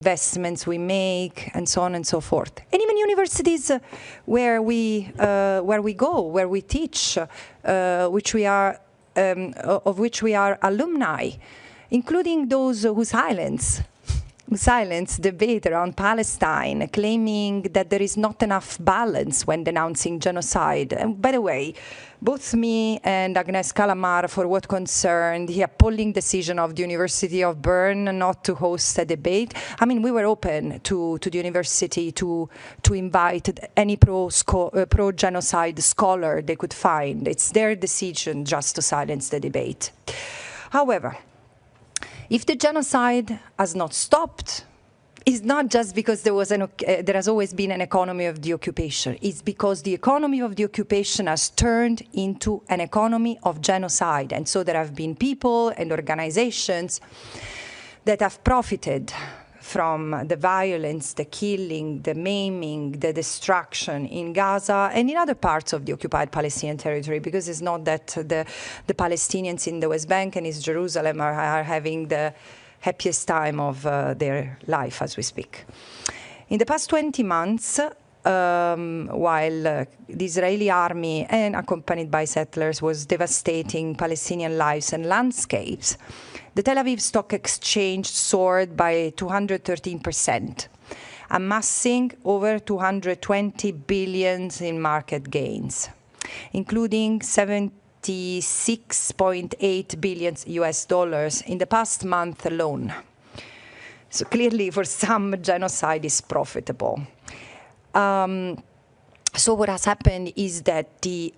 investments we make, and so on and so forth. And even universities where we go, where we teach, of which we are alumni, including those who silence debate around Palestine, claiming that there is not enough balance when denouncing genocide. And by the way, both me and Agnes Calamar, for what concerned the appalling decision of the University of Bern not to host a debate, I mean, we were open to the university to invite any pro-genocide scholar they could find. It's their decision just to silence the debate. However, if the genocide has not stopped, it's not just because there has always been an economy of the occupation. It's because the economy of the occupation has turned into an economy of genocide. And so there have been people and organizations that have profited from the violence, the killing, the maiming, the destruction in Gaza and in other parts of the occupied Palestinian territory, because it's not that the Palestinians in the West Bank and East Jerusalem are having the happiest time of their life as we speak. In the past 20 months, while the Israeli army, and accompanied by settlers, was devastating Palestinian lives and landscapes, the Tel Aviv Stock Exchange soared by 213%, amassing over 220 billion in market gains, including 76.8 billion US dollars in the past month alone. So clearly, for some, genocide is profitable. So what has happened is that the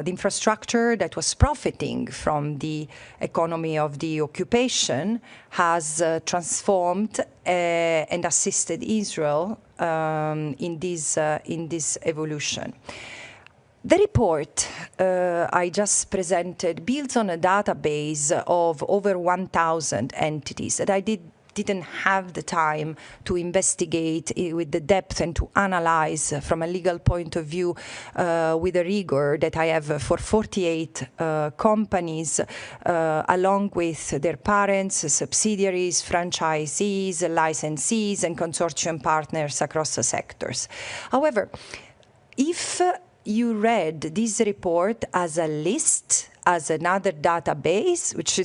infrastructure that was profiting from the economy of the occupation has transformed and assisted Israel in this evolution. The report I just presented builds on a database of over 1,000 entities that I didn't have the time to investigate with the depth and to analyze from a legal point of view with the rigor that I have for 48 companies, along with their parents, subsidiaries, franchisees, licensees, and consortium partners across the sectors. However, if you read this report as a list, as another database, which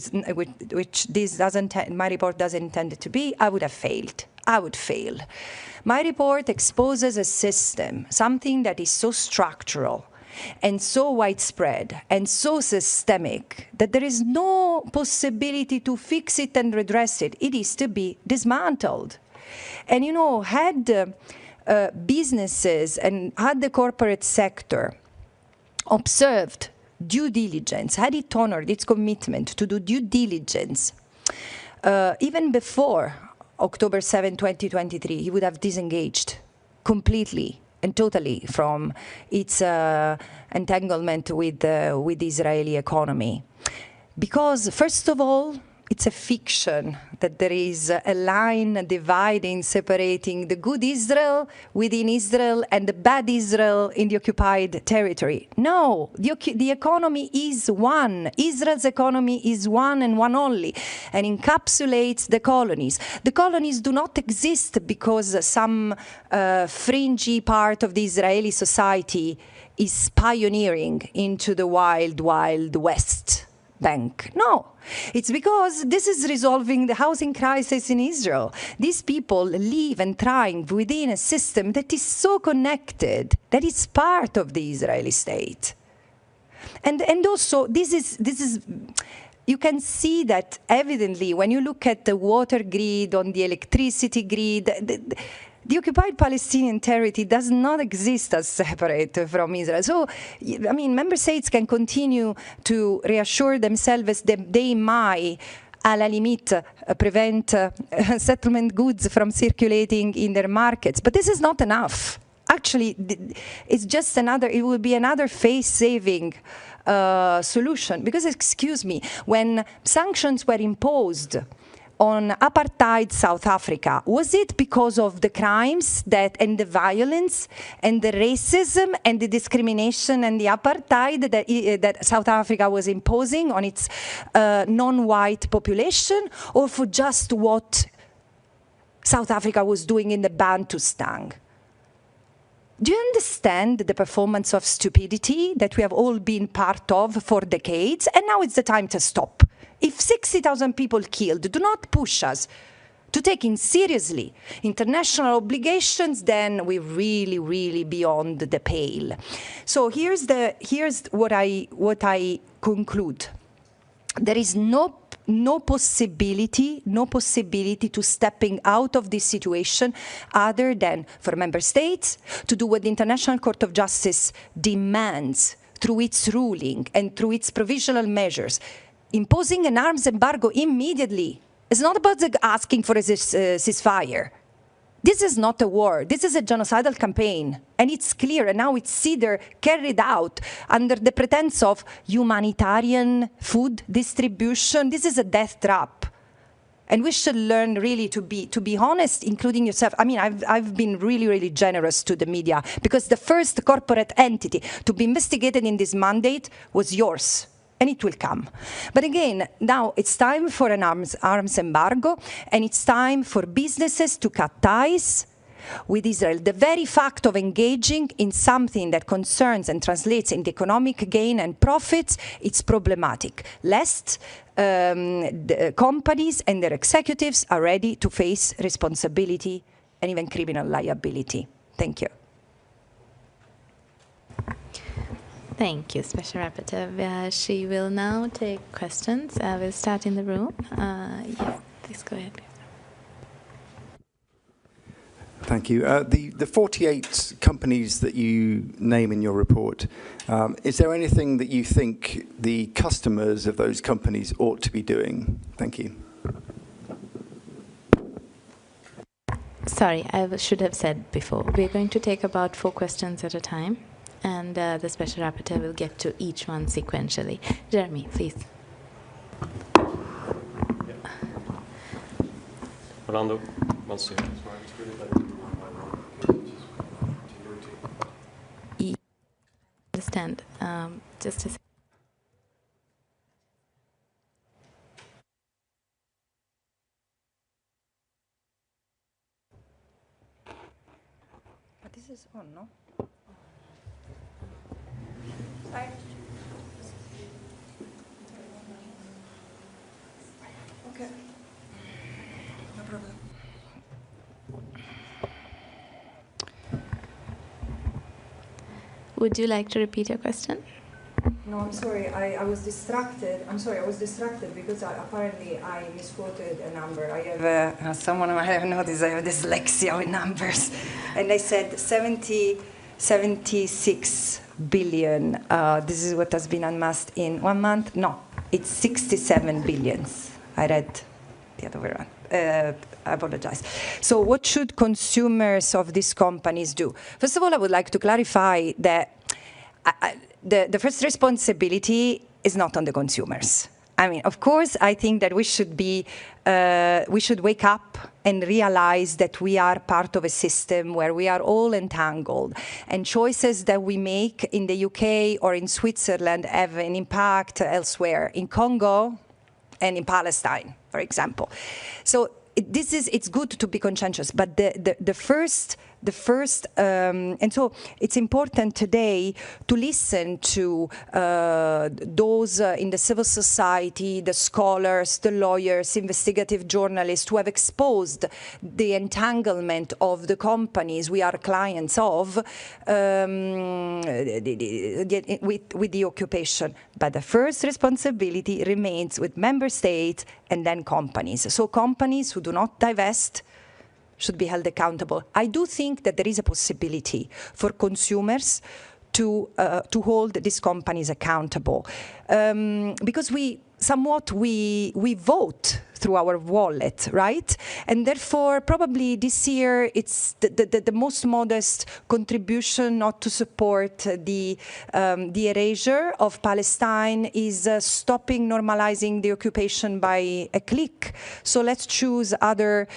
this doesn't, my report doesn't intend it to be, I would have failed. I would fail. My report exposes a system, something that is so structural and so widespread and so systemic that there is no possibility to fix it and redress it. It is to be dismantled. And you know, had businesses and had the corporate sector observed due diligence, had it honored its commitment to do due diligence, even before October 7, 2023, he would have disengaged completely and totally from its entanglement with the Israeli economy. Because, first of all, it's a fiction that there is a line dividing, separating the good Israel within Israel and the bad Israel in the occupied territory. No, the economy is one. Israel's economy is one and one only, and encapsulates the colonies. The colonies do not exist because some fringy part of the Israeli society is pioneering into the wild, wild West Bank. No. It's because this is resolving the housing crisis in Israel. These people live and thrive within a system that is so connected, that is part of the Israeli state. And also, this is you can see that evidently when you look at the water grid, on the electricity grid, the occupied Palestinian territory does not exist as separate from Israel. So, I mean, member states can continue to reassure themselves that they might, à la limite, prevent settlement goods from circulating in their markets. But this is not enough. Actually, it's just it will be another face-saving solution. Because, excuse me, when sanctions were imposed on apartheid South Africa, was it because of the crimes and the violence and the racism and the discrimination and the apartheid that South Africa was imposing on its non-white population, or for just what South Africa was doing in the Bantustan. Do you understand the performance of stupidity that we have all been part of for decades? And now it's the time to stop. If 60,000 people killed, do not push us to taking seriously international obligations, then we're really, really beyond the pale. So here's what I conclude. There is no possibility to stepping out of this situation other than for member states to do what the International Court of Justice demands through its ruling and through its provisional measures. Imposing an arms embargo immediately. It's not about asking for a ceasefire. This is not a war. This is a genocidal campaign. And it's clear, and now it's either carried out under the pretense of humanitarian food distribution. This is a death trap. And we should learn really to be honest, including yourself. I mean, I've been really, really generous to the media because the first corporate entity to be investigated in this mandate was yours. And it will come. But again, now it's time for an arms embargo, and it's time for businesses to cut ties with Israel. The very fact of engaging in something that concerns and translates into economic gain and profits, it's problematic, lest the companies and their executives are ready to face responsibility and even criminal liability. Thank you. Thank you, Special Rapporteur. She will now take questions. We'll start in the room. Yes, please go ahead. Thank you. The 48 companies that you name in your report, is there anything that you think the customers of those companies ought to be doing? Thank you. Sorry, I should have said before. We're going to take about 4 questions at a time. And the Special Rapporteur will get to each one sequentially. Jeremy, please. Orlando wants to. Understand. Just a second. But this is on, no? Okay. No problem. Would you like to repeat your question? No, I'm sorry. I was distracted. I'm sorry. I was distracted because apparently I misquoted a number. I have someone I have noticed. I have dyslexia with numbers, and I said 76 billion. This is what has been unmasked in 1 month. No, it's 67 billions. I read the other way around. I apologize. So what should consumers of these companies do? First of all, I would like to clarify that the first responsibility is not on the consumers. I mean, of course, I think that we should wake up and realize that we are part of a system where we are all entangled, and choices that we make in the UK or in Switzerland have an impact elsewhere, in Congo and in Palestine, for example. So it's good to be conscientious, but the first, and so it's important today to listen to those in the civil society, the scholars, the lawyers, investigative journalists who have exposed the entanglement of the companies we are clients of with the occupation. But the first responsibility remains with member states and then companies. So companies who do not divest should be held accountable. I do think that there is a possibility for consumers to hold these companies accountable, because we vote through our wallet, right? And therefore, probably this year, it's the most modest contribution not to support the erasure of Palestine is stopping normalizing the occupation by a click. So let's choose other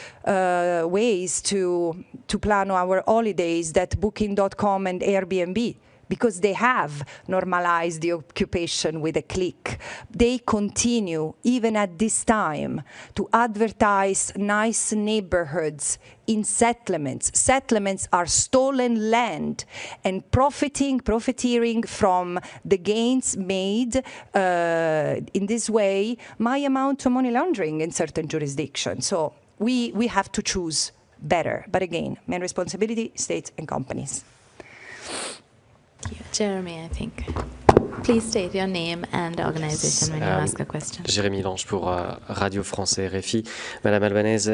ways to plan our holidays that Booking.com and Airbnb because they have normalized the occupation with a click. They continue, even at this time, to advertise nice neighborhoods in settlements. Settlements are stolen land, and profiteering from the gains made in this way might amount to money laundering in certain jurisdictions. So we have to choose better. But again, main responsibility, states and companies. Jeremy, I think. Please state your name and organization when you ask a question. Jérémy Lange pour Radio France et RFI. Madame Albanese,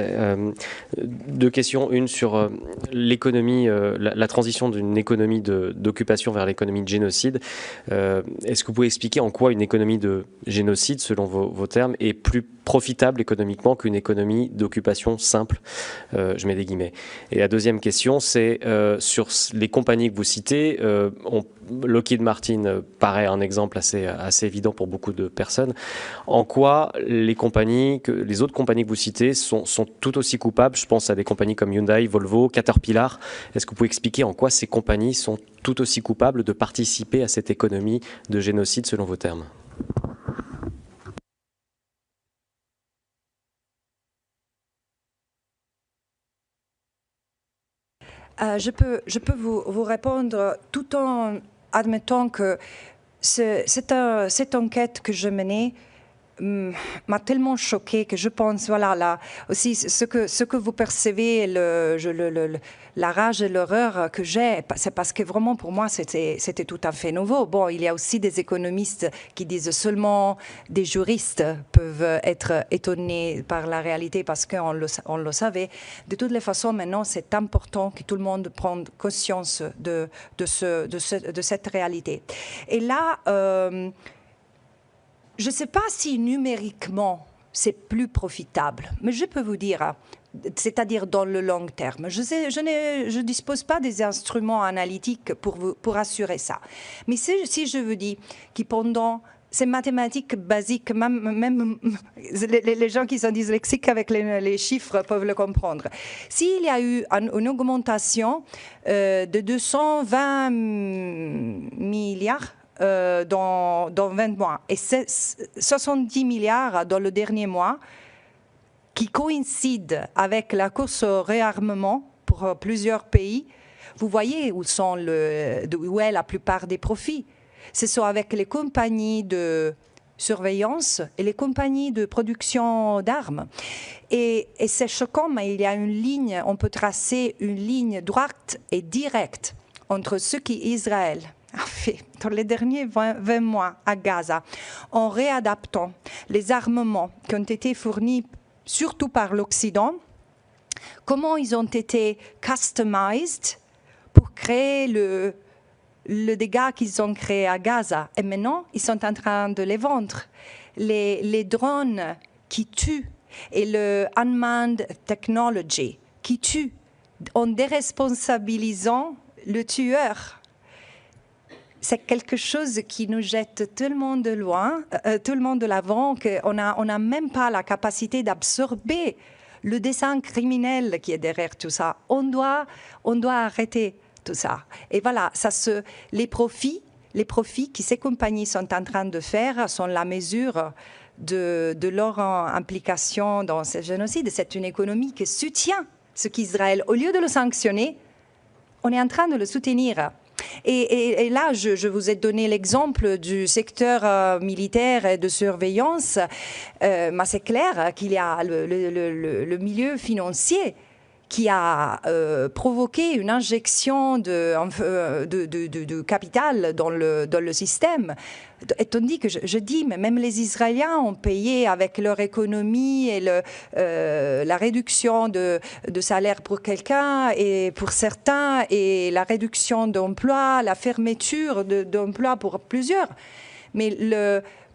deux questions. Une sur l'économie, la transition d'une économie d'occupation vers l'économie de génocide. Est-ce que vous pouvez expliquer en quoi une économie de génocide, selon vos termes, est plus profitable économiquement qu'une économie d'occupation simple? Je mets des guillemets. Et la deuxième question, c'est sur les compagnies que vous citez. Lockheed Martin paraît un exemple assez évident pour beaucoup de personnes. En quoi les autres compagnies que vous citez sont tout aussi coupables? Je pense à des compagnies comme Hyundai, Volvo, Caterpillar. Est-ce que vous pouvez expliquer en quoi ces compagnies sont tout aussi coupables de participer à cette économie de génocide selon vos termes? Je peux vous répondre tout en admettant que cette enquête que je menais m'a tellement choquée que je pense, voilà, là aussi, ce que vous percevez, la rage et l'horreur que j'ai, c'est parce que vraiment pour moi c'était tout à fait nouveau. Bon, il y a aussi des économistes qui disent seulement des juristes peuvent être étonnés par la réalité parce qu'on le savait. De toutes les façons, maintenant c'est important que tout le monde prenne conscience de cette réalité. Et là, je ne sais pas si numériquement c'est plus profitable, mais je peux vous dire, c'est-à-dire dans le long terme. Je ne dispose pas des instruments analytiques pour assurer ça. Mais si je vous dis que pendant ces mathématiques basiques, même les gens qui sont dyslexiques avec les chiffres peuvent le comprendre. S'il y a eu une augmentation de 220 milliards dans 20 mois et 70 milliards dans le dernier mois, qui coïncide avec la course au réarmement pour plusieurs pays, vous voyez où est la plupart des profits. Ce sont avec les compagnies de surveillance et les compagnies de production d'armes. Et c'est choquant, mais il y a une ligne, on peut tracer une ligne droite et directe entre ce qu'Israël a fait dans les derniers 20 mois à Gaza, en réadaptant les armements qui ont été fournis surtout par l'Occident, comment ils ont été customized pour créer le dégât qu'ils ont créé à Gaza. Et maintenant, ils sont en train de les vendre. Les drones qui tuent et le unmanned technology qui tuent en déresponsabilisant le tueur. C'est quelque chose qui nous jette tellement de loin, tellement de l'avant, qu'on n'a même pas la capacité d'absorber le dessin criminel qui est derrière tout ça. On doit arrêter tout ça. Et voilà, les profits que ces compagnies sont en train de faire sont la mesure de leur implication dans ce génocide. C'est une économie qui soutient ce qu'Israël, au lieu de le sanctionner, on est en train de le soutenir. Et là, je vous ai donné l'exemple du secteur militaire et de surveillance, mais c'est clair qu'il y a le milieu financier qui a provoqué une injection de capital dans le système. Et tandis que je dis, mais même les Israéliens ont payé avec leur économie et la réduction de salaire pour quelqu'un et pour certains, et la réduction d'emplois, la fermeture d'emplois pour plusieurs. Mais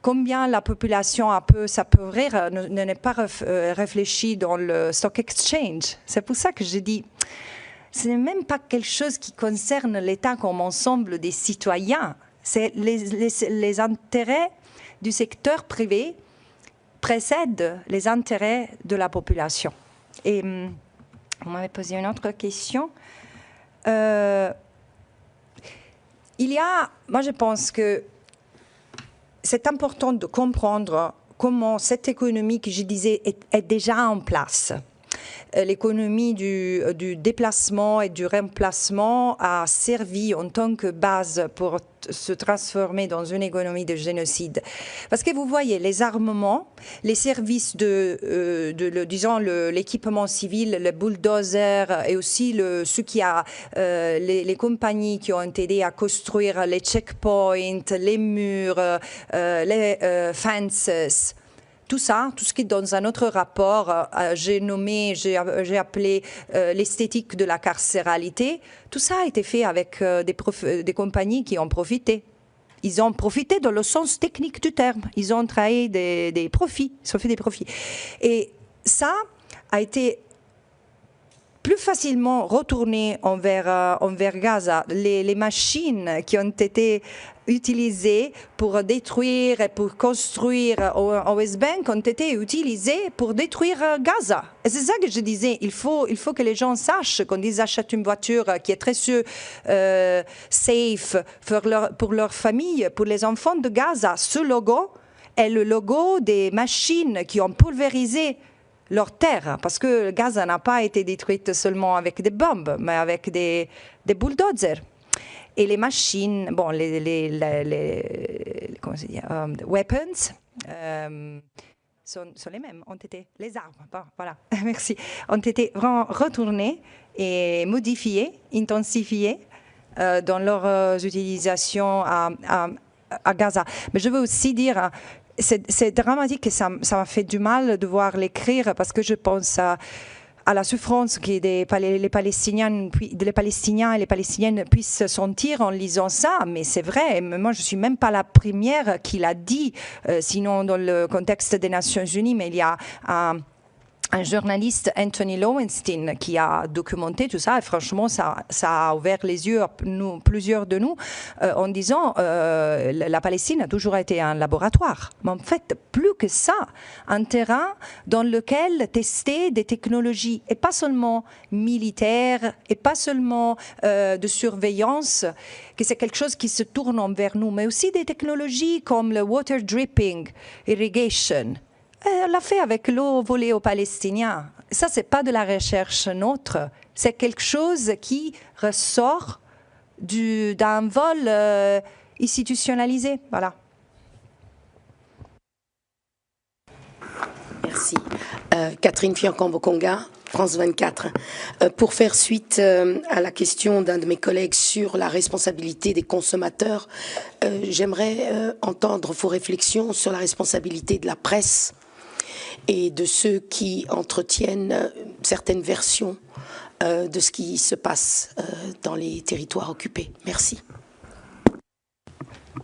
combien la population peut s'appauvrir n'est pas réfléchi dans le stock exchange. C'est pour ça que je dis, ce n'est même pas quelque chose qui concerne l'État comme ensemble des citoyens. C'est les intérêts du secteur privé précèdent les intérêts de la population. Et vous m'avez posé une autre question. moi je pense que c'est important de comprendre comment cette économie que je disais est déjà en place. L'économie du déplacement et du remplacement a servi en tant que base pour se transformer dans une économie de génocide. Parce que vous voyez, les armements, les services disons l'équipement civil, le bulldozer et aussi les compagnies qui ont aidé à construire les checkpoints, les murs, les fences. Tout ça, tout ce qui est dans un autre rapport, j'ai appelé l'esthétique de la carcéralité, tout ça a été fait avec des compagnies qui ont profité. Ils ont profité dans le sens technique du terme. Ils ont travaillé des profits, ils ont fait des profits. Et ça a été plus facilement retourné envers Gaza. Les machines qui ont été utilisées pour détruire et pour construire au West Bank ont été utilisées pour détruire Gaza. Et c'est ça que je disais, il faut que les gens sachent quand ils achètent une voiture qui est très safe pour leur famille, pour les enfants de Gaza, ce logo est le logo des machines qui ont pulvérisé leur terre, parce que Gaza n'a pas été détruite seulement avec des bombes, mais avec des bulldozers. Et les machines, bon, comment se dit, weapons, sont les mêmes, ont été, les armes, bon, voilà, merci, ont été vraiment retournées et modifiées, intensifiées dans leur utilisation à Gaza. Mais je veux aussi dire, c'est dramatique et ça m'a fait du mal de voir l'écrire parce que je pense à la souffrance que les Palestiniens et les Palestiniennes puissent sentir en lisant ça. Mais c'est vrai, moi je ne suis même pas la première qui l'a dit, sinon dans le contexte des Nations Unies, mais il y a un journaliste, Anthony Lowenstein, qui a documenté tout ça, et franchement, ça a ouvert les yeux à plusieurs de nous, en disant la Palestine a toujours été un laboratoire. Mais en fait, plus que ça, un terrain dans lequel tester des technologies, et pas seulement militaires, et pas seulement de surveillance, que c'est quelque chose qui se tourne envers nous, mais aussi des technologies comme le water dripping, irrigation. Elle l'a fait avec l'eau volée aux Palestiniens. Ça, c'est pas de la recherche nôtre. C'est quelque chose qui ressort d'un vol institutionnalisé. Voilà. Merci. Catherine Fiancambo-Conga, France 24. Pour faire suite à la question d'un de mes collègues sur la responsabilité des consommateurs, j'aimerais entendre vos réflexions sur la responsabilité de la presse et de ceux qui entretiennent certaines versions de ce qui se passe dans les territoires occupés. Merci.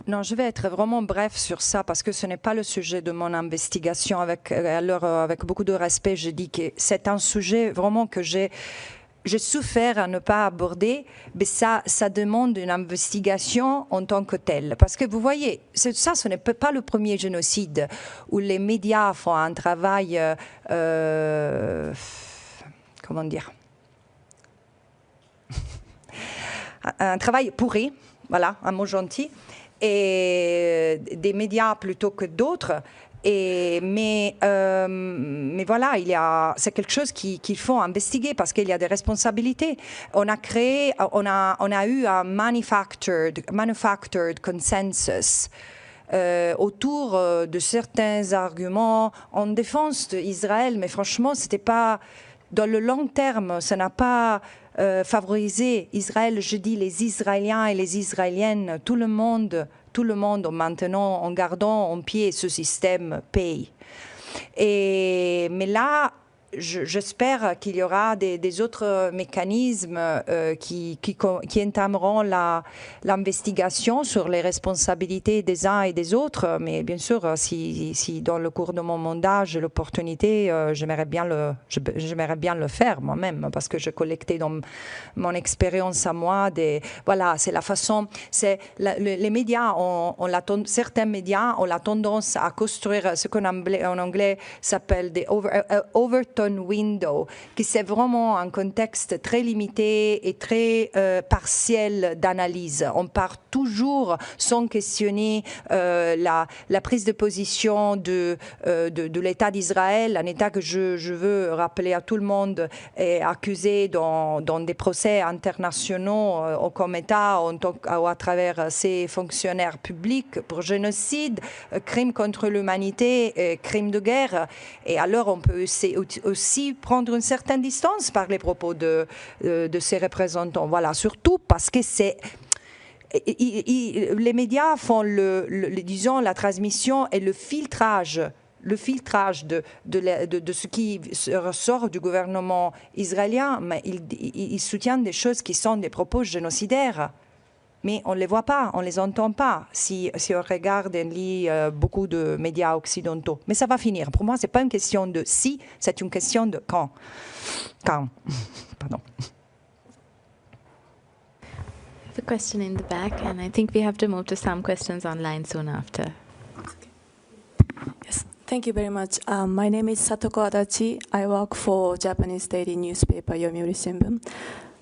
Non, je vais être vraiment bref sur ça parce que ce n'est pas le sujet de mon investigation. Avec beaucoup de respect, je dis que c'est un sujet vraiment que j'ai souffert à ne pas aborder, mais ça demande une investigation en tant que telle. Parce que vous voyez, ça, ce n'est pas le premier génocide où les médias font un travail, comment dire, un travail pourri, voilà, un mot gentil, et des médias plutôt que d'autres. Mais voilà, c'est quelque chose qu'il faut investiguer parce qu'il y a des responsabilités. On a eu un manufactured consensus autour de certains arguments en défense d'Israël, mais franchement, c'était pas dans le long terme, ça n'a pas favorisé Israël. Je dis les Israéliens et les Israéliennes, tout le monde maintenant, en gardant en pied ce système paye. Mais là, j'espère qu'il y aura des autres mécanismes qui entameront l'investigation sur les responsabilités des uns et des autres. Mais bien sûr, si dans le cours de mon mandat, j'ai l'opportunité, j'aimerais bien le faire moi-même parce que je collectais dans mon expérience à moi voilà, c'est la façon, les médias, certains médias ont la tendance à construire ce qu'en anglais s'appelle des overtone certain window, que c'est vraiment un contexte très limité et très partiel d'analyse. On part toujours sans questionner la prise de position de l'État d'Israël, un État que je veux rappeler à tout le monde est accusé dans des procès internationaux comme État ou à travers ses fonctionnaires publics pour génocide, crime contre l'humanité, crime de guerre. Et alors on peut aussi prendre une certaine distance par les propos de ces représentants. Voilà, surtout parce que les médias font disons, la transmission et le filtrage de ce qui ressort du gouvernement israélien, mais ils soutiennent des choses qui sont des propos génocidaires. Mais on ne les voit pas, on ne les entend pas si on regarde et lit beaucoup de médias occidentaux. Mais ça va finir. Pour moi, ce n'est pas une question de si, c'est une question de quand. Quand. Pardon. The question in the back, and I think we have to move to some questions online soon after. Yes, thank you very much. My name is Satoko Adachi. I work for Japanese daily newspaper Yomiuri Shimbun.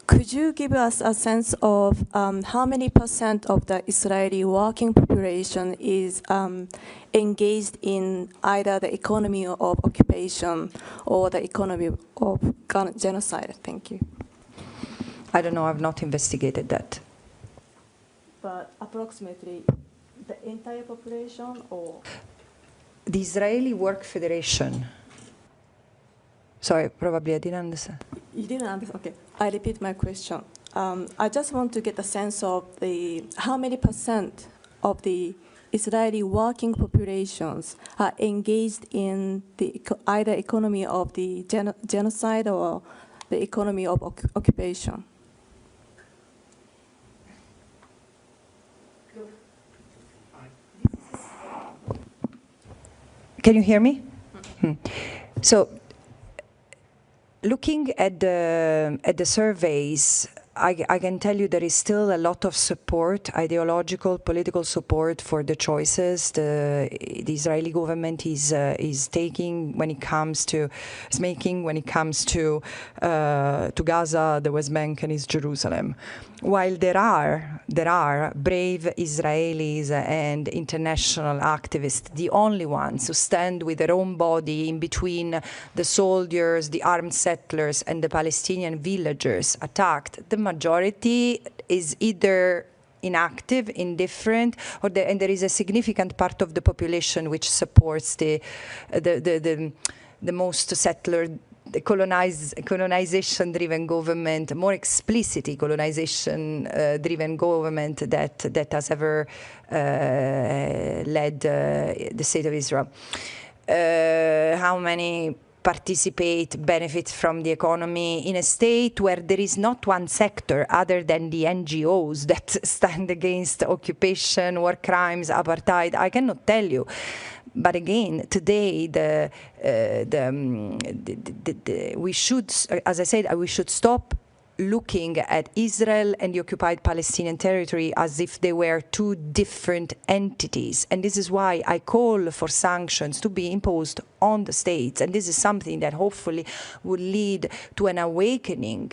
Could you give us a sense of how many % of the Israeli working population is engaged in either the economy of occupation or the economy of genocide? Thank you. I don't know, I've not investigated that. But approximately the entire population or? The Israeli Work Federation. Sorry, probably I didn't understand. You didn't understand? Okay, I repeat my question. I just want to get a sense of how many % of the Israeli working populations are engaged in either economy of the genocide or the economy of occupation. Can you hear me? Mm-hmm. So, looking at the surveys, I can tell you there is still a lot of support, ideological, political support for the choices the Israeli government is taking when it comes to Gaza, the West Bank, and East Jerusalem. While there are brave Israelis and international activists, the only ones who stand with their own body in between the soldiers, the armed settlers, and the Palestinian villagers attacked, the majority is either inactive, indifferent, and there is a significant part of the population which supports the most settler, the colonization-driven government, more explicitly colonization-driven government that has ever led the state of Israel. How many benefit from the economy in a state where there is not one sector other than the NGOs that stand against occupation, war crimes, apartheid? I cannot tell you. But again, today, we should, as I said, we should stop looking at Israel and the occupied Palestinian territory as if they were two different entities. And this is why I call for sanctions to be imposed on the states. And this is something that hopefully will lead to an awakening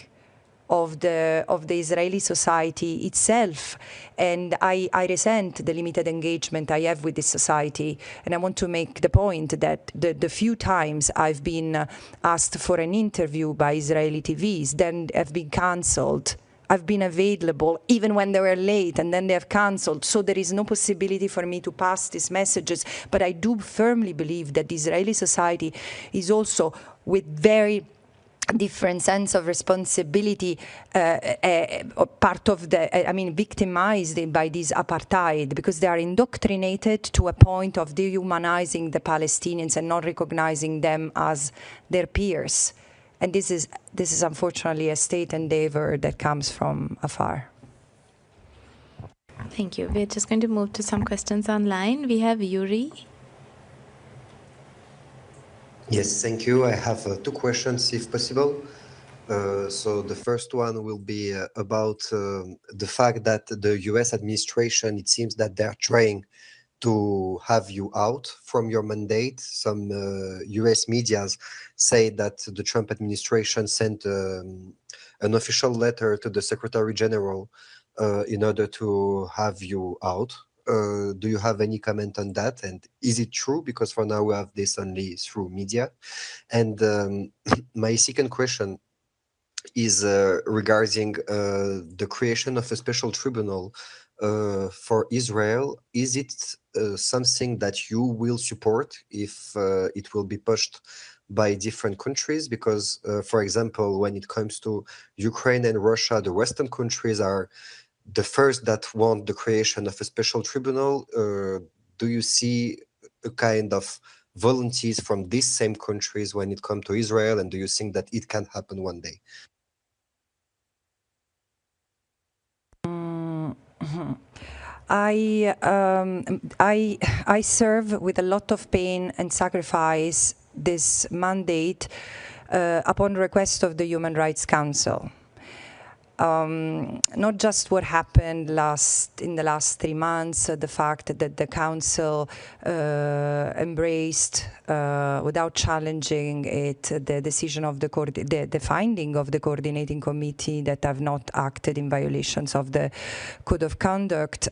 of the Israeli society itself. And I resent the limited engagement I have with this society. And I want to make the point that the few times I've been asked for an interview by Israeli TVs, then have been cancelled. I've been available even when they were late, and then they have cancelled. So there is no possibility for me to pass these messages. But I do firmly believe that the Israeli society is also with very different sense of responsibility, part of victimized by this apartheid, because they are indoctrinated to a point of dehumanizing the Palestinians and not recognizing them as their peers. And this is unfortunately a state endeavor that comes from afar. Thank you. We're just going to move to some questions online. We have Yuri. Yes, thank you. I have two questions, if possible. So the first one will be about the fact that the US administration, it seems that they're trying to have you out from your mandate. Some US medias say that the Trump administration sent an official letter to the Secretary General in order to have you out. Do you have any comment on that? And is it true? Because for now we have this only through media. And my second question is regarding the creation of a special tribunal for Israel. Is it something that you will support if it will be pushed by different countries? Because, for example, when it comes to Ukraine and Russia, the Western countries are the first that want the creation of a special tribunal. Do you see a kind of volunteers from these same countries when it comes to Israel, and do you think that it can happen one day? I serve with a lot of pain and sacrifice this mandate upon request of the Human Rights Council. Not just what happened in the last 3 months, the fact that the Council embraced, without challenging it, the decision of the finding of the coordinating committee that have not acted in violations of the Code of Conduct,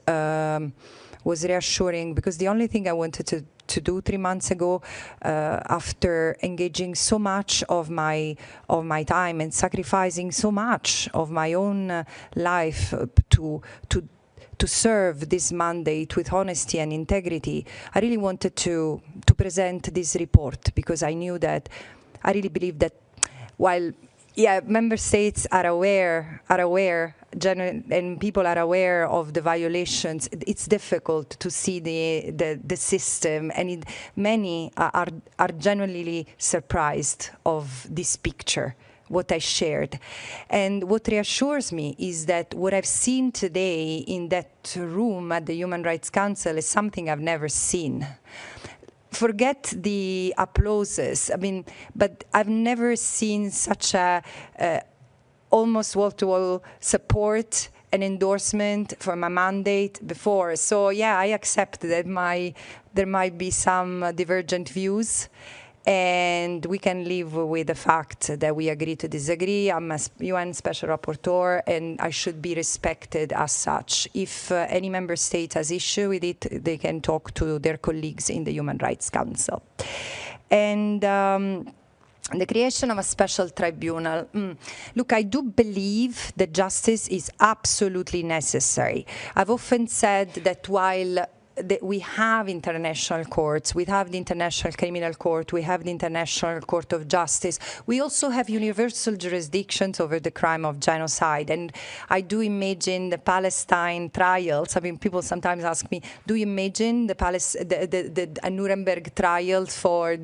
was reassuring, because the only thing I wanted to do 3 months ago, after engaging so much of my time and sacrificing so much of my own life to serve this mandate with honesty and integrity, I really wanted to present this report, because I knew that, I really believe that while member states are aware, and people are aware of the violations, it's difficult to see the system, and many are genuinely surprised of this picture, what I shared. And what reassures me is that what I've seen today in that room at the Human Rights Council is something I've never seen. Forget the applauses, but I've never seen such a almost wall-to-wall support and endorsement for my mandate before. So yeah, I accept that there might be some divergent views, and we can live with the fact that we agree to disagree. I'm a UN Special Rapporteur, and I should be respected as such. If any member state has issue with it, they can talk to their colleagues in the Human Rights Council. And the creation of a special tribunal. Look, I do believe that justice is absolutely necessary. I've often said that while we have international courts, we have the International Criminal Court, we have the International Court of Justice, we also have universal jurisdictions over the crime of genocide. And I do imagine the Palestine trials. People sometimes ask me, do you imagine the Nuremberg trial for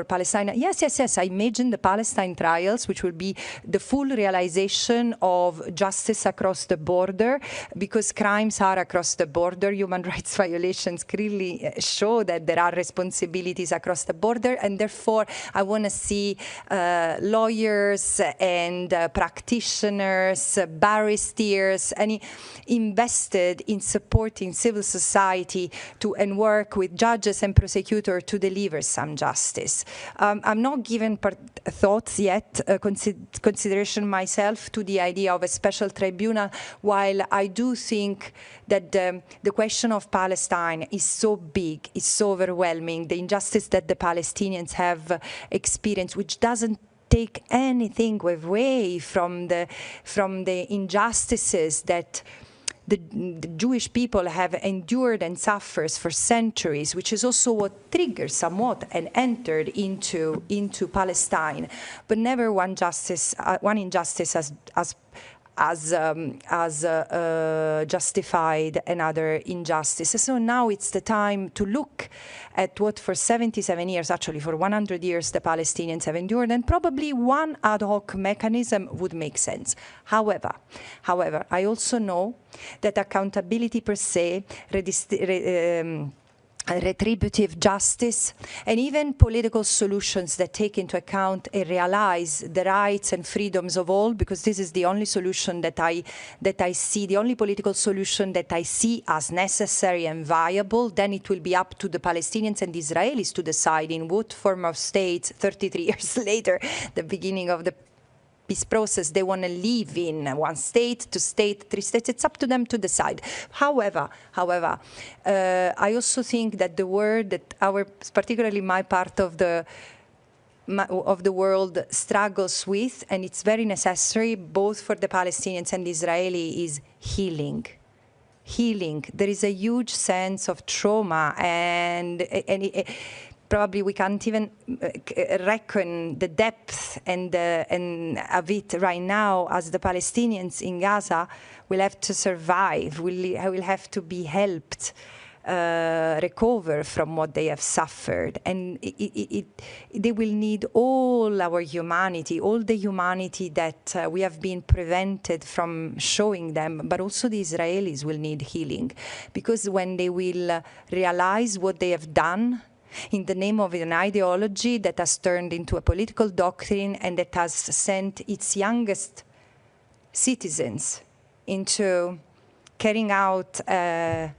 Palestine? Yes, I imagine the Palestine trials, which will be the full realization of justice across the border, because crimes are across the border. Human rights violations clearly show that there are responsibilities across the border, and therefore I want to see lawyers and practitioners, barristers, invested in supporting civil society and work with judges and prosecutors to deliver some justice. I'm not given thoughts yet, consideration myself to the idea of a special tribunal, while I do think that the question of Palestine is so big, is so overwhelming, the injustice that the Palestinians have experienced, which doesn't take anything away from the injustices that the Jewish people have endured and suffers for centuries, which is also what triggered somewhat and entered into Palestine. But never one injustice as justified another injustice. So now it's the time to look at what for 77 years, actually for 100 years, the Palestinians have endured, and probably one ad hoc mechanism would make sense. However, I also know that accountability per se retributive justice, and even political solutions that take into account and realize the rights and freedoms of all, because this is the only solution that I see, the only political solution that I see as necessary and viable. Then it will be up to the Palestinians and the Israelis to decide in what form of state, 33 years later, the beginning of the peace process, they want to live in one state, two states, three states. It's up to them to decide. However, I also think that the word that particularly my part of the world struggles with, and it's very necessary both for the Palestinians and the Israeli, is healing. Healing. There is a huge sense of trauma, and probably we can't even reckon the depth and of it right now, as the Palestinians in Gaza will have to survive, will have to be helped recover from what they have suffered. And they will need all our humanity, all the humanity that we have been prevented from showing them, but also the Israelis will need healing. Because when they will realize what they have done, in the name of an ideology that has turned into a political doctrine and that has sent its youngest citizens into carrying out a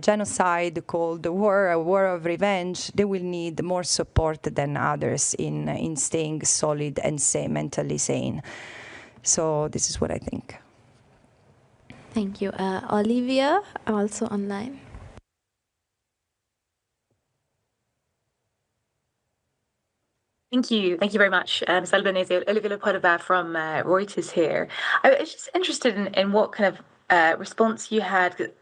genocide called a war of revenge, they will need more support than others in staying solid and mentally sane. So this is what I think. Thank you. Olivia, also online. Thank you very much, Ms. Albanese. Olivia Leopolova from Reuters here. I was just interested in what kind of response you had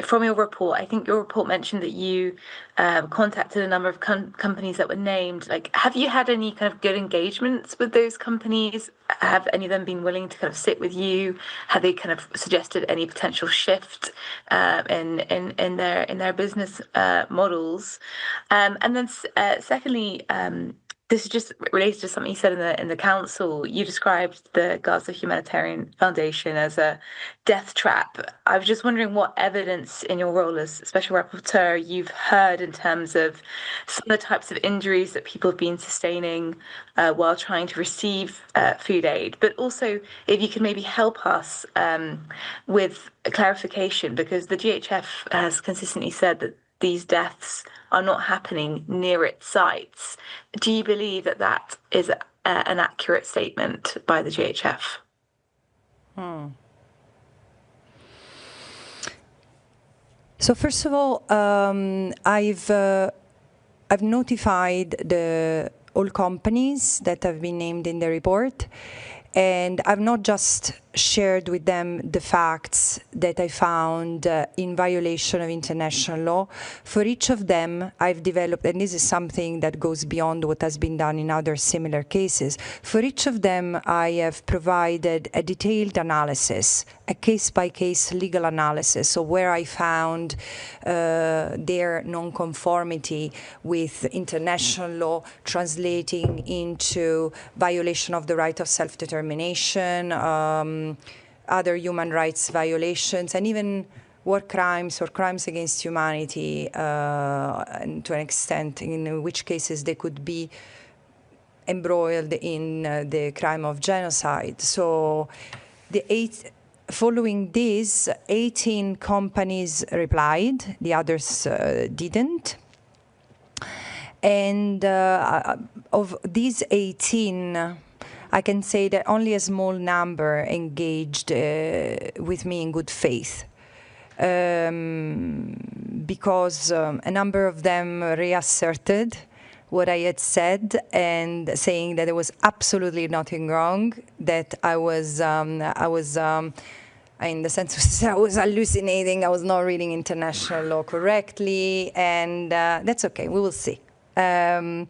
from your report. I think your report mentioned that you contacted a number of companies that were named. Like, have you had any kind of good engagements with those companies? Have any of them been willing to kind of sit with you? Have they kind of suggested any potential shift in their business models? And then secondly, this is just related to something you said in the council. You described the Gaza Humanitarian Foundation as a death trap. I was just wondering what evidence in your role as Special Rapporteur you've heard in terms of some of the types of injuries that people have been sustaining while trying to receive food aid. But also, if you could maybe help us with a clarification, because the GHF has consistently said that these deaths are not happening near its sites. Do you believe that that is an accurate statement by the GHF? So first of all, I've notified all companies that have been named in the report, and I've not just shared with them the facts that I found in violation of international law. For each of them, I've developed, and this is something that goes beyond what has been done in other similar cases. For each of them, I have provided a detailed analysis, a case-by-case legal analysis of where I found their non-conformity with international law translating into violation of the right of self-determination, other human rights violations, and even war crimes or crimes against humanity, and to an extent in which cases they could be embroiled in the crime of genocide. So following this, 18 companies replied, the others didn't. And of these 18, I can say that only a small number engaged with me in good faith, because a number of them reasserted what I had said, and saying that there was absolutely nothing wrong, that I was in the sense I was hallucinating, I was not reading international law correctly, and that's okay, we will see. Clearly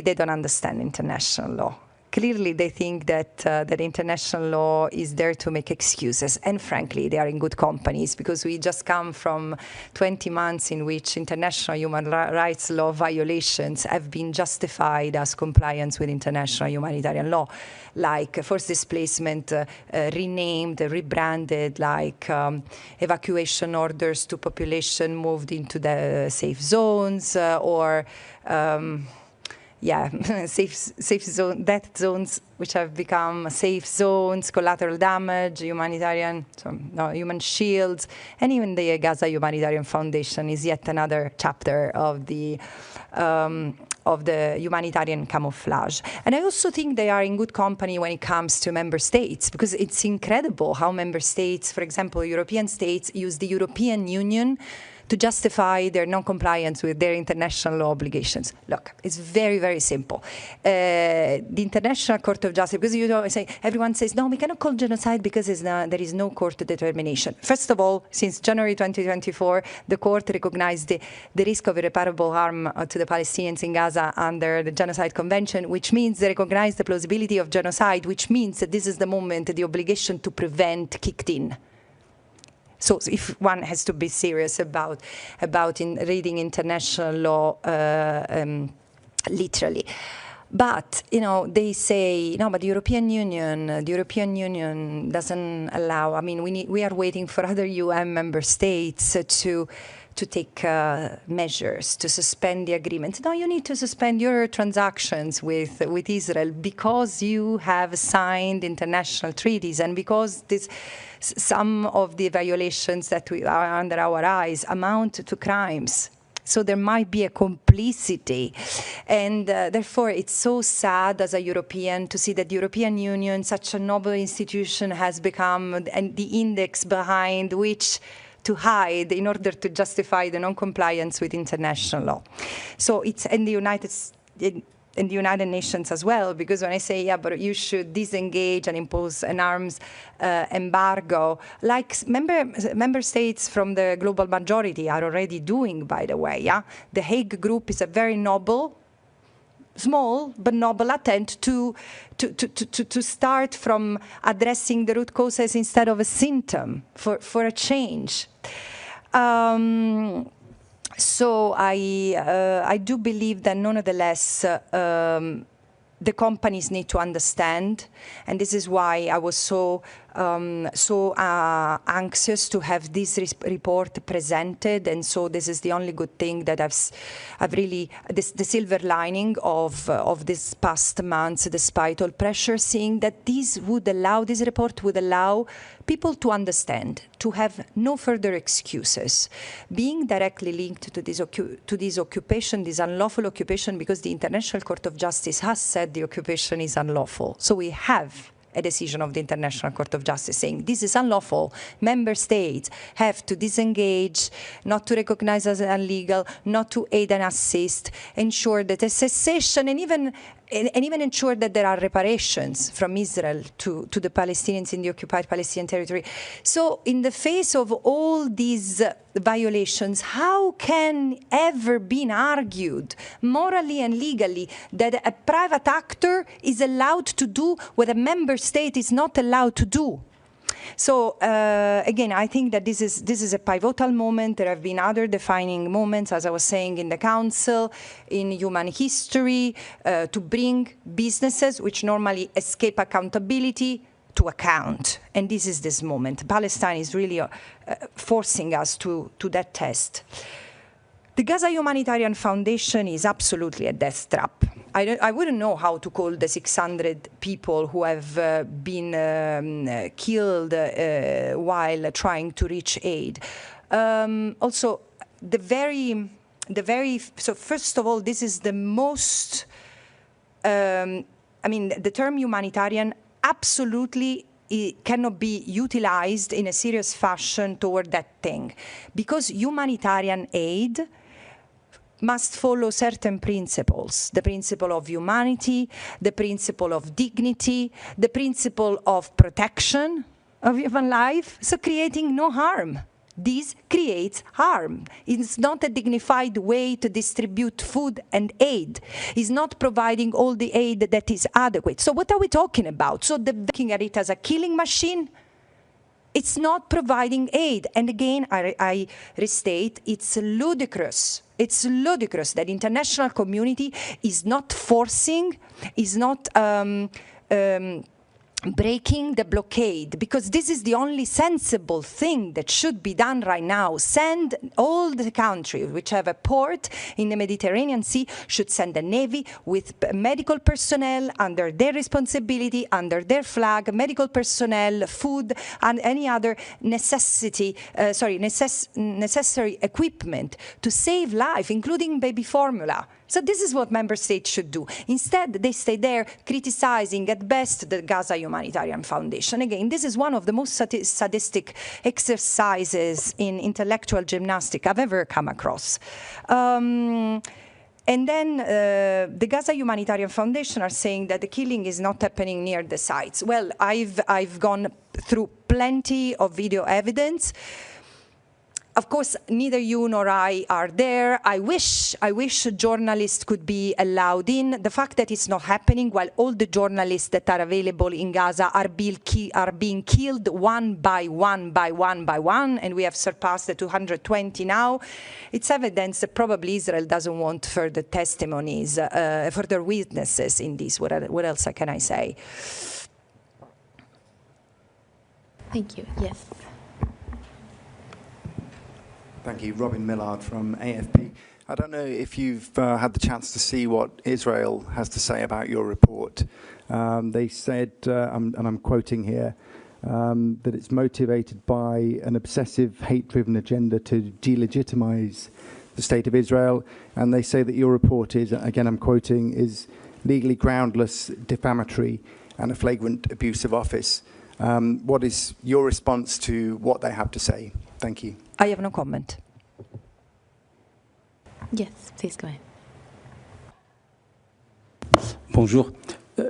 they don't understand international law. clearly they think that that international law is there to make excuses. And frankly, they are in good companies, because we just come from 20 months in which international human rights law violations have been justified as compliance with international humanitarian law, like forced displacement renamed, rebranded, like evacuation orders to population moved into the safe zones, or safe zone, death zones which have become safe zones, collateral damage, human shields, and even the Gaza Humanitarian Foundation is yet another chapter of the humanitarian camouflage. And I also think they are in good company when it comes to member states, because it's incredible how member states, for example, European states, use the European Union to justify their non-compliance with their international law obligations. Look, it's very, very simple. The International Court of Justice, because everyone says, no, we cannot call genocide because there is no court determination. First of all, since January 2024, the court recognized the risk of irreparable harm to the Palestinians in Gaza under the Genocide Convention, which means they recognize the plausibility of genocide, which means that this is the moment the obligation to prevent kicked in. So if one has to be serious about reading international law literally. But, they say, no, but the European Union doesn't allow, I mean, we are waiting for other UN member states to take measures to suspend the agreement. No, you need to suspend your transactions with Israel because you have signed international treaties, and because some of the violations that are under our eyes amount to crimes. So there might be a complicity. And therefore, it's so sad as a European to see that the European Union, such a noble institution, has become the index behind which to hide in order to justify the non-compliance with international law. So it's in the United Nations as well, because when I say, yeah, but you should disengage and impose an arms embargo, like member states from the global majority are already doing, by the way, yeah? The Hague Group is a very small but noble attempt to start from addressing the root causes instead of a symptom for a change. So I do believe that nonetheless the companies need to understand, and this is why I was so anxious to have this report presented. And so this is the only good thing that I've really the silver lining of this past months, despite all pressure, seeing that this report would allow people to understand, to have no further excuses, being directly linked to this occupation, this unlawful occupation, because the International Court of Justice has said the occupation is unlawful. So we have a decision of the International Court of Justice saying this is unlawful. Member states have to disengage, not to recognize as illegal, not to aid and assist, ensure that a cessation, and even ensure that there are reparations from Israel to the Palestinians in the occupied Palestinian territory. So in the face of all these violations, how can ever be argued morally and legally that a private actor is allowed to do what a member state is not allowed to do? So again, I think that this is a pivotal moment. There have been other defining moments, as I was saying, in the Council, in human history, to bring businesses which normally escape accountability to account. And this is this moment. Palestine is really forcing us to that test. The Gaza Humanitarian Foundation is absolutely a death trap. I wouldn't know how to call the 600 people who have been killed while trying to reach aid. Also, so first of all, this is the most, the term humanitarian absolutely it cannot be utilized in a serious fashion toward that thing, because humanitarian aid must follow certain principles: the principle of humanity, the principle of dignity, the principle of protection of human life, so creating no harm This creates harm. It's not a dignified way to distribute food and aid. It's not providing all the aid that is adequate. So what are we talking about? So looking at it as a killing machine? It's not providing aid. And again, I restate, it's ludicrous. It's ludicrous that the international community is not forcing, is not breaking the blockade, because this is the only sensible thing that should be done right now. Send all the countries which have a port in the Mediterranean Sea, should send a navy with medical personnel under their responsibility, under their flag, medical personnel, food, and any other necessary equipment to save life, including baby formula. So this is what member states should do. Instead, they stay there criticizing at best the Gaza Humanitarian Foundation. Again, this is one of the most sadistic exercises in intellectual gymnastics I've ever come across. And then the Gaza Humanitarian Foundation are saying that the killing is not happening near the sites. Well, I've gone through plenty of video evidence. Of course, neither you nor I are there. I wish journalists could be allowed in. The fact that it's not happening while all the journalists that are available in Gaza are being killed one by one, and we have surpassed the 220 now, it's evidence that probably Israel doesn't want further testimonies, further witnesses in this. What else can I say? Thank you. Yes. Thank you. Robin Millard from AFP. I don't know if you've had the chance to see what Israel has to say about your report. They said, and I'm quoting here, that it's motivated by an obsessive, hate-driven agenda to delegitimize the state of Israel. And they say that your report is, again I'm quoting, is legally groundless, defamatory, and a flagrant abuse of office. What is your response to what they have to say? Thank you. I have no comment. Yes, please go ahead. Bonjour.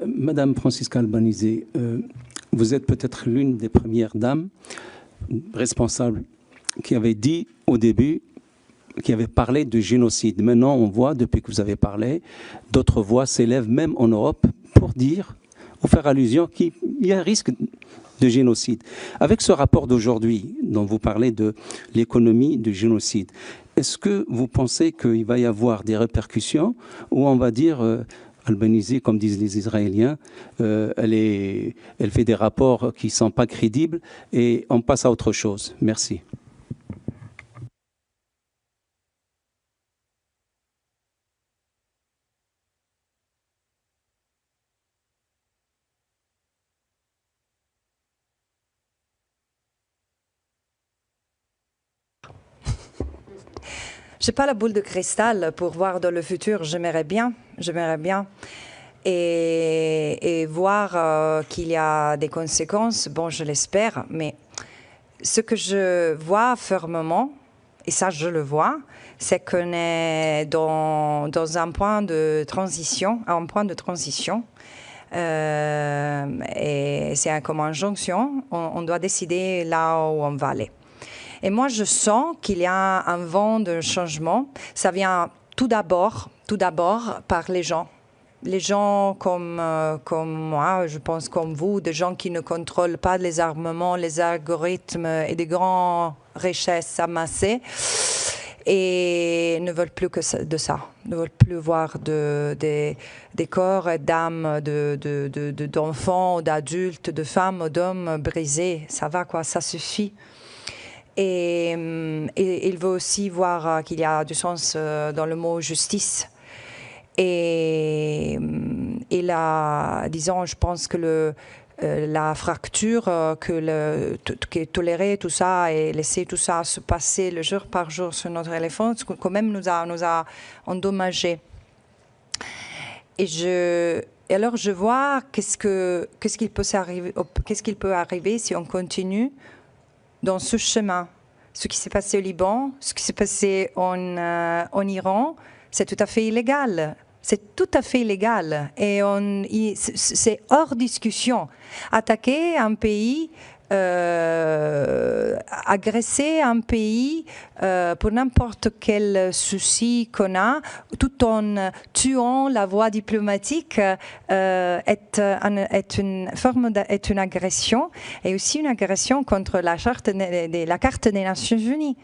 Madame Francesca Albanese, vous êtes peut-être l'une des premières dames responsables qui avait dit au début, qui avait parlé de génocide. Maintenant, on voit, depuis que vous avez parlé, d'autres voix s'élèvent même en Europe pour dire, ou faire allusion qu'il y a un risque de génocide. Avec ce rapport d'aujourd'hui, dont vous parlez de l'économie du génocide, est-ce que vous pensez qu'il va y avoir des répercussions ou on va dire, Albanese, comme disent les Israéliens, elle fait des rapports qui ne sont pas crédibles et on passe à autre chose? Merci. Je n'ai pas la boule de cristal pour voir dans le futur. J'aimerais bien, et voir qu'il y a des conséquences. Bon, je l'espère, mais ce que je vois fermement, et ça je le vois, c'est qu'on est dans un point de transition, et c'est comme une jonction. On doit décider là où on va aller. Et moi, je sens qu'il y a un vent de changement. Ça vient tout d'abord par les gens. Les gens comme moi, je pense comme vous, des gens qui ne contrôlent pas les armements, les algorithmes et des grandes richesses amassées et ne veulent plus que de ça. Ne veulent plus voir des corps et d'âmes d'enfants, d'adultes, de femmes, d'hommes brisés. Ça va quoi, ça suffit. Et il veut aussi voir qu'il y a du sens dans le mot justice. Et là, disons, je pense que la fracture, qui est tolérée, tout ça, et laisser tout ça se passer le jour par jour sur notre téléphone, quand même nous a endommagés. Et alors je vois qu'est-ce qu'il peut arriver si on continue dans ce chemin. Ce qui s'est passé au Liban, ce qui s'est passé en Iran, c'est tout à fait illégal. C'est tout à fait illégal et c'est hors discussion. Attaquer un pays, agresser un pays pour n'importe quel souci qu'on a, tout en tuant la voie diplomatique, est une agression, et aussi une agression contre la Charte la Carte des Nations Unies.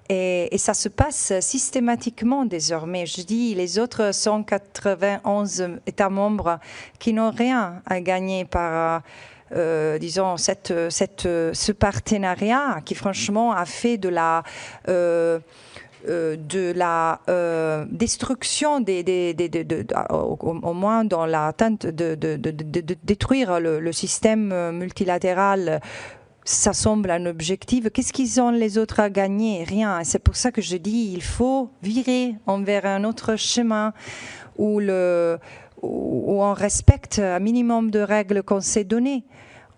Et ça se passe systématiquement désormais. Je dis, les autres 191 États membres qui n'ont rien à gagner par, disons, ce partenariat qui franchement a fait de la destruction au moins dans l'attente de détruire le système multilatéral. Ça semble un objectif. Qu'est-ce qu'ils ont les autres à gagner? Rien. Et c'est pour ça que je dis il faut virer vers un autre chemin où on respecte un minimum de règles qu'on s'est données.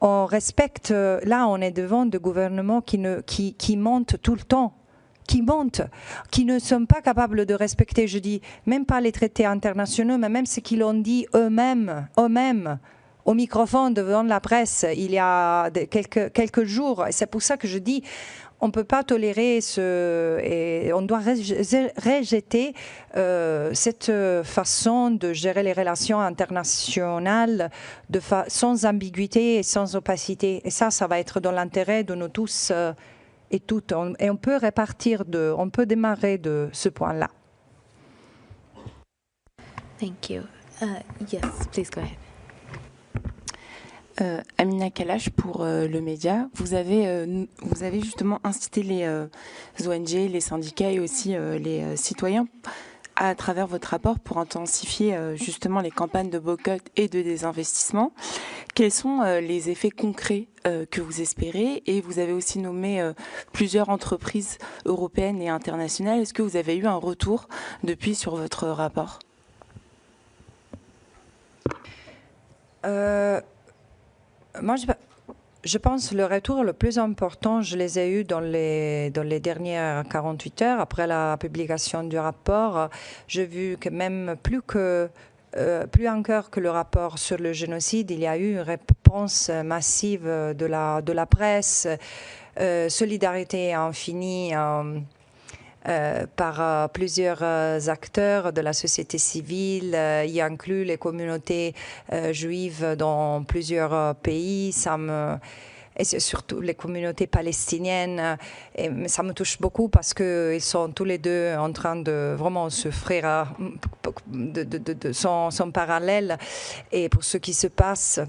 On respecte. Là, on est devant des gouvernements qui montent tout le temps. Qui ne sont pas capables de respecter, je dis, même pas les traités internationaux, mais même ce qu'ils ont dit eux-mêmes. Au microphone devant la presse il y a quelques jours. Et c'est pour ça que je dis on ne peut pas tolérer et on doit rejeter cette façon de gérer les relations internationales sans ambiguïté et sans opacité. Et ça va être dans l'intérêt de nous tous et toutes. Et on peut on peut démarrer de ce point-là. Thank you. Yes, please go ahead. Amina Kalash pour le média. Vous avez justement incité les ONG, les syndicats et aussi les citoyens à travers votre rapport pour intensifier justement les campagnes de boycott et de désinvestissement. Quels sont les effets concrets que vous espérez? Et vous avez aussi nommé plusieurs entreprises européennes et internationales. Est-ce que vous avez eu un retour depuis sur votre rapport? Moi, je pense que le retour le plus important, je les ai eus dans les dernières 48 heures après la publication du rapport. J'ai vu que même plus encore que le rapport sur le génocide, il y a eu une réponse massive de la presse, solidarité infinie par plusieurs acteurs de la société civile, y inclut les communautés juives dans plusieurs pays. Et c'est surtout les communautés palestiniennes. Et ça me touche beaucoup parce qu'ils sont tous les deux en train de vraiment souffrir son parallèle et pour ce qui se passe.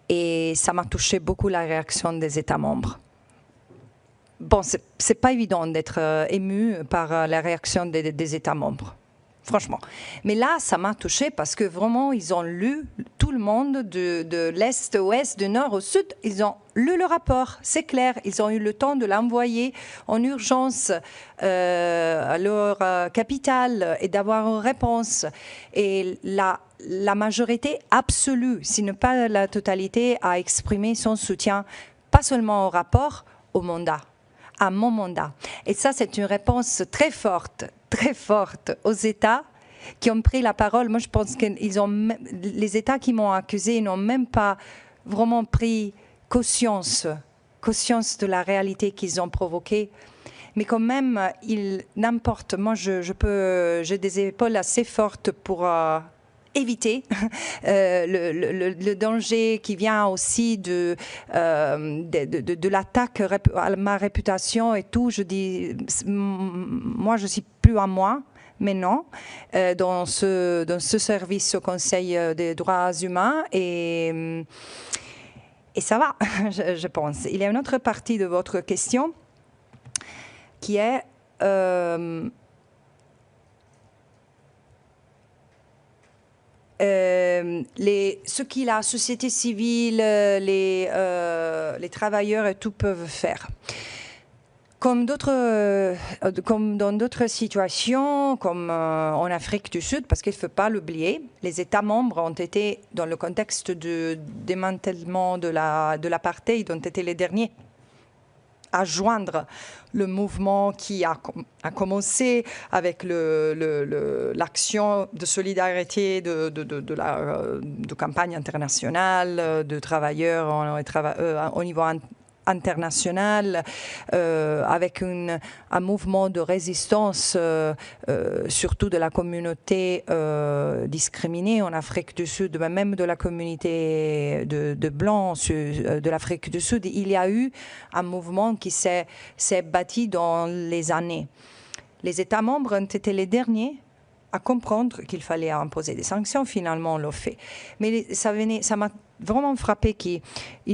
Et ça m'a touché beaucoup la réaction des États membres. Bon, c'est pas évident d'être ému par la réaction des États membres, franchement. Mais là, ça m'a touchée parce que vraiment, ils ont lu, tout le monde, de l'Est au Ouest, du Nord au Sud, ils ont lu le rapport, c'est clair. Ils ont eu le temps de l'envoyer en urgence à leur capitale et d'avoir une réponse. Et la majorité absolue, si ne pas la totalité, a exprimé son soutien, pas seulement au rapport, au mandat. À mon mandat. Et ça, c'est une réponse très forte aux États qui ont pris la parole. Moi, je pense que les États qui m'ont accusé n'ont même pas vraiment pris conscience de la réalité qu'ils ont provoquée. Mais quand même, n'importe. Moi, j'ai des épaules assez fortes pour éviter le danger qui vient aussi de l'attaque à ma réputation et tout. Je dis, moi, je suis plus à moi, mais non, dans ce service au Conseil des droits humains et ça va, je pense. Il y a une autre partie de votre question qui est ce que la société civile, les travailleurs et tout peuvent faire. Comme dans d'autres situations, comme en Afrique du Sud, parce qu'il ne faut pas l'oublier, les États membres ont été, dans le contexte du démantèlement de l'apartheid, ont été les derniers à joindre le mouvement qui a commencé avec l'action de solidarité de campagne internationale, de travailleurs au niveau international, avec un mouvement de résistance, surtout de la communauté discriminée en Afrique du Sud, même de la communauté de Blancs de l'Afrique du Sud. Il y a eu un mouvement qui s'est bâti dans les années. Les États membres ont été les derniers à comprendre qu'il fallait imposer des sanctions. Finalement, on l'a fait. Mais ça m'a vraiment frappé qu'il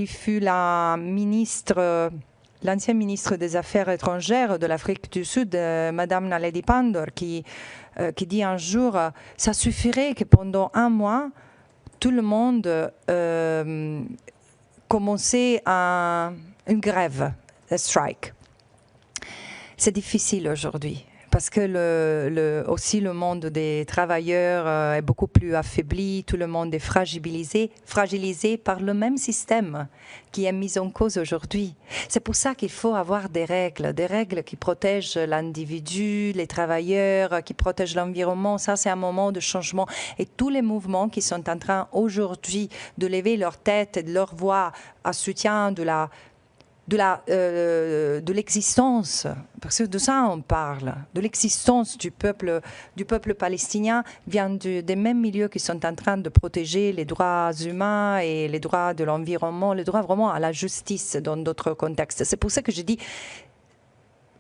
fut l'ancienne ministre des Affaires étrangères de l'Afrique du Sud, Madame Naledi Pandor, qui dit un jour, ça suffirait que pendant un mois, tout le monde commençait une grève, un strike. C'est difficile aujourd'hui. Parce que aussi le monde des travailleurs est beaucoup plus affaibli, tout le monde est fragilisé par le même système qui est mis en cause aujourd'hui. C'est pour ça qu'il faut avoir des règles qui protègent l'individu, les travailleurs, qui protègent l'environnement. Ça, c'est un moment de changement. Et tous les mouvements qui sont en train aujourd'hui de lever leur tête et de leur voix à soutien de l'existence, parce que de ça on parle, de l'existence du peuple palestinien, vient des mêmes milieux qui sont en train de protéger les droits humains et les droits de l'environnement, les droits vraiment à la justice dans d'autres contextes. C'est pour ça que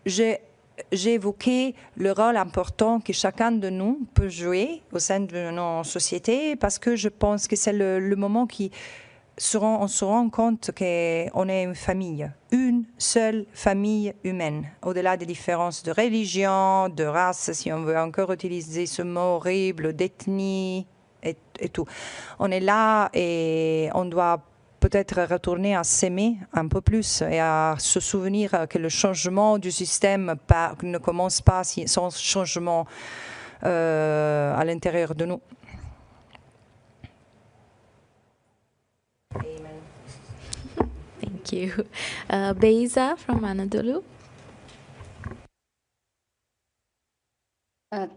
j'ai évoqué le rôle important que chacun de nous peut jouer au sein de nos sociétés, parce que je pense que c'est le moment on se rend compte qu'on est une seule famille humaine, au-delà des différences de religion, de race, si on veut encore utiliser ce mot horrible, d'ethnie et tout. On est là et on doit peut-être retourner à s'aimer un peu plus et à se souvenir que le changement du système ne commence pas sans changement à l'intérieur de nous. Thank you. Beyza from Anadolu.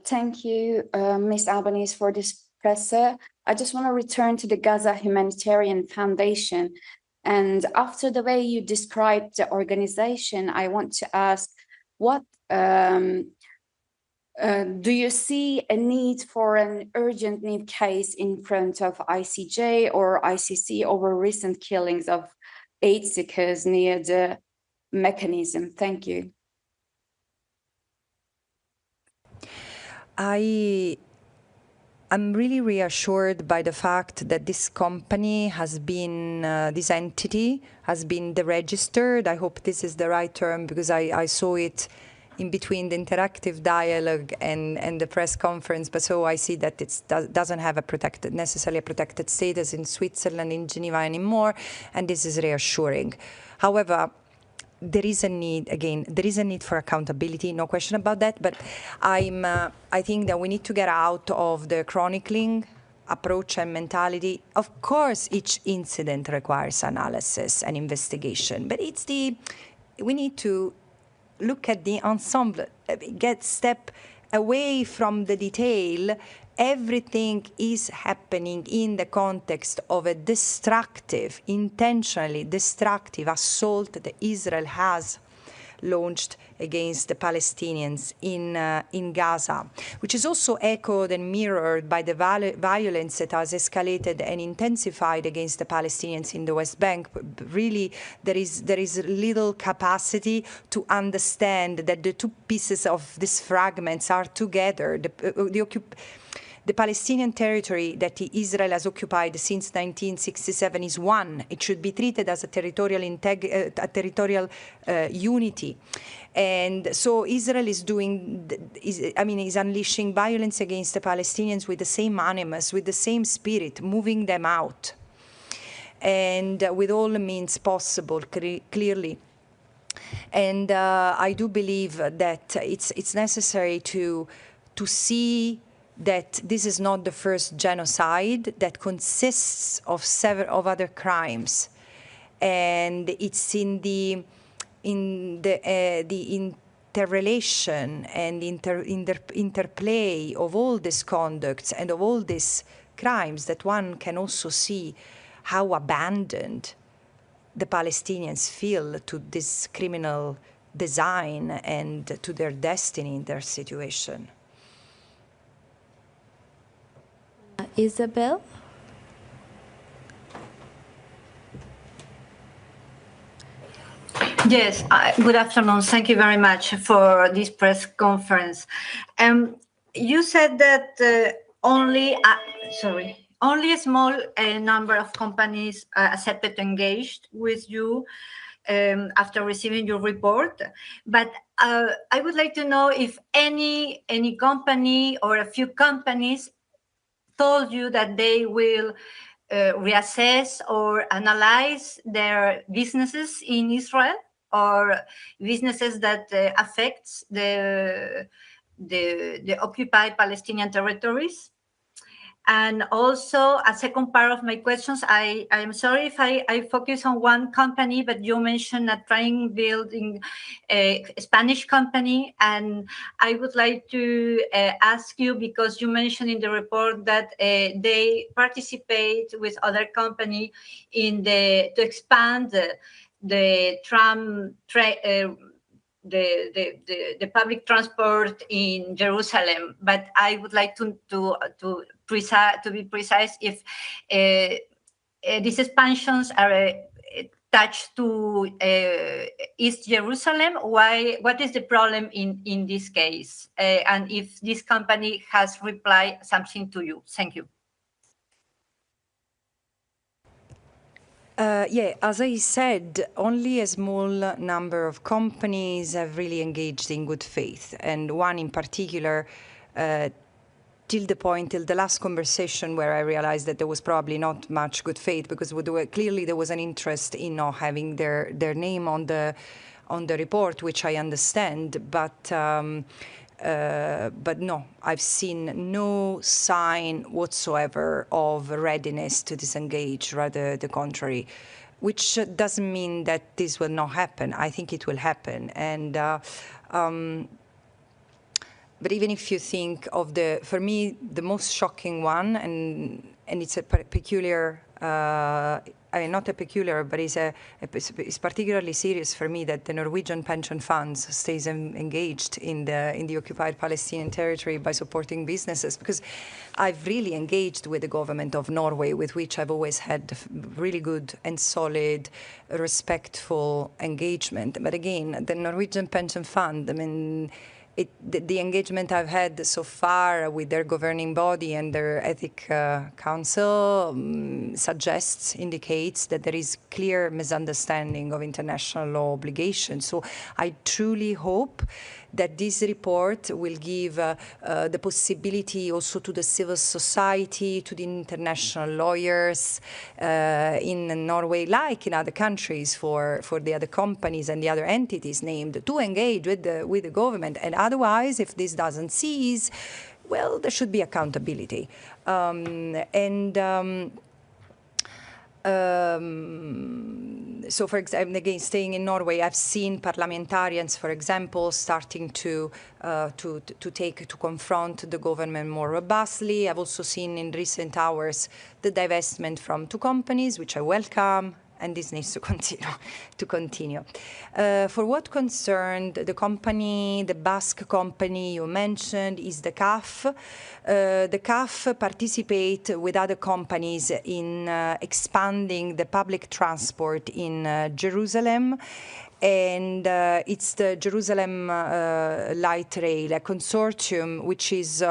Thank you, Ms. Albanese, for this presser. I just want to return to the Gaza Humanitarian Foundation. And after the way you described the organization, I want to ask, what do you see a need for an urgent need case in front of ICJ or ICC over recent killings of aid seekers near the mechanism? Thank you. I'm really reassured by the fact that this company has been, this entity has been deregistered. I hope this is the right term, because I saw it in between the interactive dialogue and the press conference, but so I see that it doesn't have necessarily a protected status in Switzerland, in Geneva anymore, and this is reassuring. However, there is a need, again, there is a need for accountability, no question about that, but I think that we need to get out of the chronicling approach and mentality. Of course, each incident requires analysis and investigation, but we need to look at the ensemble, step away from the detail. Everything is happening in the context of a intentionally destructive assault that Israel has launched against the Palestinians in Gaza, which is also echoed and mirrored by the violence that has escalated and intensified against the Palestinians in the West Bank. There is little capacity to understand that the two pieces of these fragments are together. The Palestinian territory that Israel has occupied since 1967 is one. It should be treated as a territorial unity. And so Israel is unleashing violence against the Palestinians with the same animus, with the same spirit, moving them out, and with all the means possible, clearly. And I do believe that it's necessary to see that this is not the first genocide, that consists of several other crimes, and it's in the in the interrelation and interplay of all these conducts and of all these crimes, that one can also see how abandoned the Palestinians feel to this criminal design and to their destiny in their situation. Isabel? Yes, good afternoon. Thank you very much for this press conference. You said that only a small number of companies accepted to engage with you after receiving your report. But I would like to know if any company or a few companies told you that they will reassess or analyze their businesses in Israel, or businesses that affects the occupied Palestinian territories. And also, a second part of my questions, I am sorry if I focus on one company, but you mentioned a train building, a Spanish company, and I would like to ask you, because you mentioned in the report that they participate with other company in to expand the public transport in Jerusalem. But I would like to be precise if these expansions are attached to East Jerusalem. What is the problem in this case? And if this company has replied something to you. Thank you. Yeah, as I said, only a small number of companies have really engaged in good faith, and one in particular, till the last conversation where I realized that there was probably not much good faith, because clearly there was an interest in not having their name on the report, which I understand, but no, I've seen no sign whatsoever of readiness to disengage, rather the contrary, which doesn't mean that this will not happen. I think it will happen. And but even if you think of for me, the most shocking one, and it's a peculiar, I mean, not a peculiar, but it's particularly serious for me that the Norwegian pension funds stays engaged in the occupied Palestinian territory by supporting businesses, because I've really engaged with the government of Norway, with which I've always had really good and solid, respectful engagement. But again, the Norwegian pension fund, I mean, the engagement I've had so far with their governing body and their ethic council indicates that there is clear misunderstanding of international law obligations. So I truly hope that this report will give the possibility also to the civil society, to the international lawyers in Norway, like in other countries, for the other companies and the other entities named, to engage with the government. And otherwise, if this doesn't cease, well, there should be accountability. So, for example, again, staying in Norway, I've seen parliamentarians, for example, starting to confront the government more robustly. I've also seen in recent hours the divestment from 2 companies, which I welcome, and this needs to continue. For what concerned the company, the Basque company you mentioned is the CAF. The CAF participate with other companies in expanding the public transport in Jerusalem. And it's the Jerusalem Light Rail, a consortium which is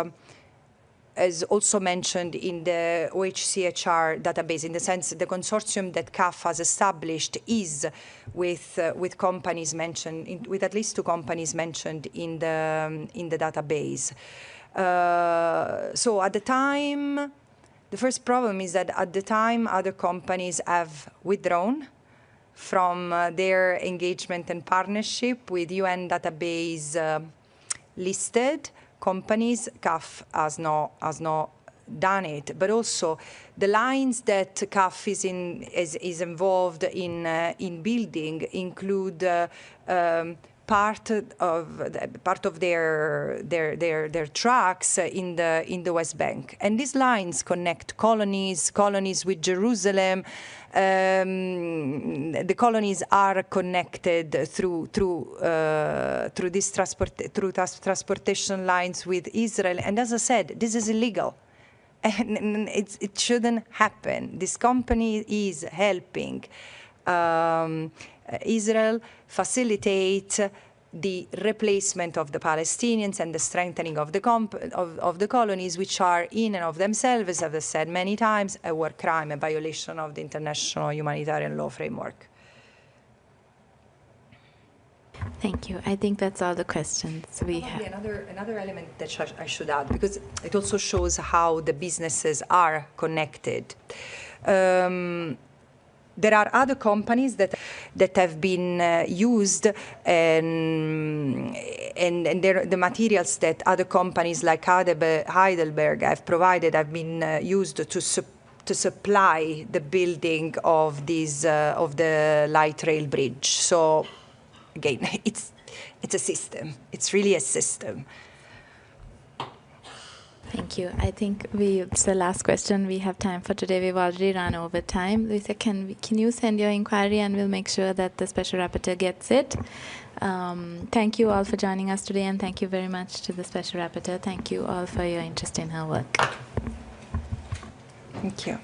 as also mentioned in the OHCHR database, in the sense that the consortium that CAF has established is with companies mentioned, with at least 2 companies mentioned in the database. So at the time, the first problem is that at the time other companies have withdrawn from their engagement and partnership with UN database listed companies. CAF has not done it, but also the lines that CAF is involved in building include part of their tracks in the West Bank, and these lines connect colonies with Jerusalem. The colonies are connected through these transportation lines with Israel, and as I said, this is illegal. And it shouldn't happen. This company is helping Israel facilitate the replacement of the Palestinians and the strengthening of the colonies, which are in and of themselves, as I've said many times, a war crime, a violation of the international humanitarian law framework. Thank you. I think that's all the questions we have. Another element that I should add, because it also shows how the businesses are connected. There are other companies that have been used, and the materials that other companies like Heidelberg have provided have been used to supply the building of the light rail bridge. So again, it's a system. It's really a system. Thank you. I think it's the last question we have time for today. We've already run over time. Lisa, can you send your inquiry and we'll make sure that the Special Rapporteur gets it. Thank you all for joining us today, and thank you very much to the Special Rapporteur. Thank you all for your interest in her work. Thank you.